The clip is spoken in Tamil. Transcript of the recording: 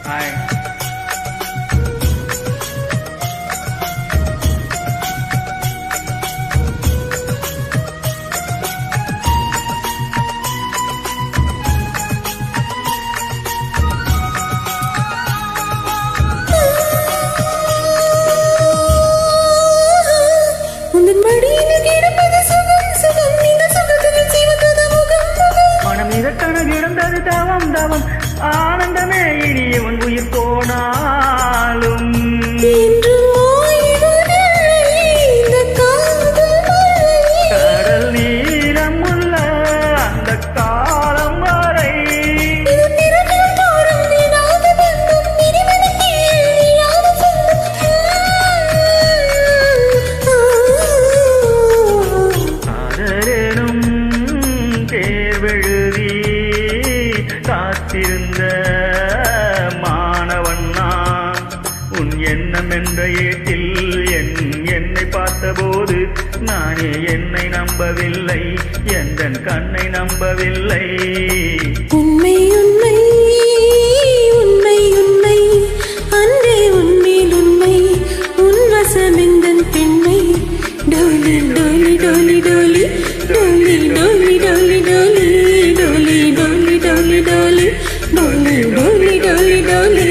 ஹாய். கிடந்தது தவம் தவம் ஆனந்தமே இனி உன் உயிர் போனாலும் கடல் நீளம் உள்ள அந்த காலம் வரை ஆதரேனும் தேர்வெழுதி காத்திருந்த மாணவன் நான் உன் எண்ணம் என்ற ஏட்டில் என்னை பார்த்தபோது நானே என்னை நம்பவில்லை எந்தன் கண்ணை நம்பவில்லை உண்மை உண்மை உண்மை உண்மை அன்றே உண்மையில் உண்மை உன் வசமெந்தன் பெண்மை டோலி டோலி டோலி டோலி டோலி டோலி டோலி டோலி டோலி டோலி டோலி டோலி டோலி டோலி டோலி டோலி